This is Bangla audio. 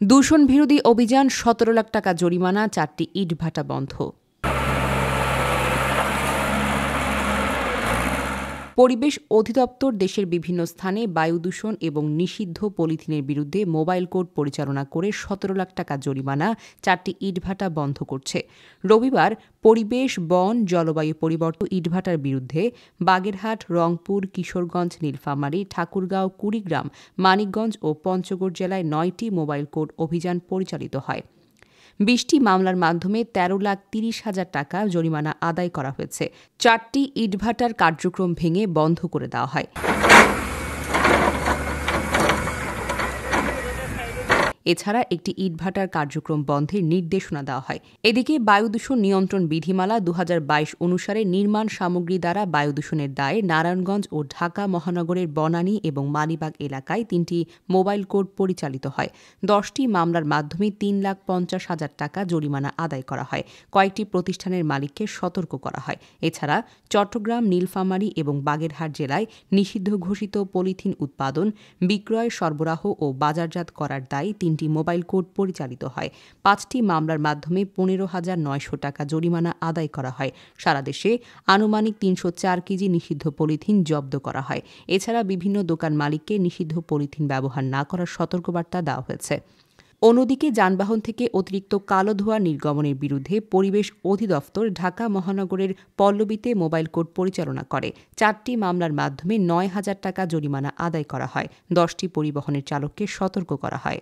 দূষণ বিরোধী অভিযান ১৭ লাখ টাকা জরিমানা ৪টি ইটভাটা বন্ধ। পরিবেশ অধিদপ্তর দেশের বিভিন্ন স্থানে বায়ু দূষণ এবং নিষিদ্ধ পলিথিনের বিরুদ্ধে মোবাইল কোর্ট পরিচালনা করে ১৭ লাখ টাকা জরিমানা ৪টি ইটভাটা বন্ধ করছে। রবিবার পরিবেশ, বন, জলবায়ু পরিবর্তন ইটভাটার বিরুদ্ধে বাগেরহাট, রংপুর, কিশোরগঞ্জ, নীলফামারী, ঠাকুরগাঁও, কুড়িগ্রাম, মানিকগঞ্জ ও পঞ্চগড় জেলায় ৯টি মোবাইল কোর্ট অভিযান পরিচালিত হয়। ২০টি মামলার মাধ্যমে ১৩,৩০,০০০ টাকা জরিমানা আদায় করা হয়েছে। ৪টি ইটভাটার কার্যক্রম ভেঙে বন্ধ করে দেওয়া হয়। এছাড়া একটি ইটভাটার কার্যক্রম বন্ধের নির্দেশনা দেওয়া হয়। এদিকে বায়ু দূষণ নিয়ন্ত্রণ বিধিমালা ২০২২ অনুসারে নির্মাণ সামগ্রী দ্বারা বায়ু দূষণের দায়ে নারায়ণগঞ্জ ও ঢাকা মহানগরের বনানী এবং মালিবাগ এলাকায় ৩টি মোবাইল কোর্ট পরিচালিত হয়। ১০টি মামলার মাধ্যমে ৩,৫০,০০০ টাকা জরিমানা আদায় করা হয়। কয়েকটি প্রতিষ্ঠানের মালিককে সতর্ক করা হয়। এছাড়া চট্টগ্রাম, নীলফামারী এবং বাগেরহাট জেলায় নিষিদ্ধ ঘোষিত পলিথিন উৎপাদন, বিক্রয়, সরবরাহ ও বাজারজাত করার দায়ে ৩টি মোবাইল কোর্ট পরিচালিত হয়। ৫টি মামলার মাধ্যমে ১৫,৯০০ টাকা জরিমানা আদায় করা হয়। সারা দেশে আনুমানিক ৩০৪ কেজি নিষিদ্ধ পলিথিন জব্দ করা হয়। এছাড়া বিভিন্ন দোকান মালিককে নিষিদ্ধ পলিথিন ব্যবহার না করার সতর্কবার্তা দেওয়া হয়েছে। অন্যদিকে যানবাহন থেকে অতিরিক্ত কালো ধোঁয়া নির্গমনের বিরুদ্ধে পরিবেশ অধিদপ্তর ঢাকা মহানগরের পল্লবীতে মোবাইল কোর্ট পরিচালনা করে। ৪টি মামলার মাধ্যমে ৯,০০০ টাকা জরিমানা আদায় করা হয়। ১০টি পরিবহনের চালককে সতর্ক করা হয়।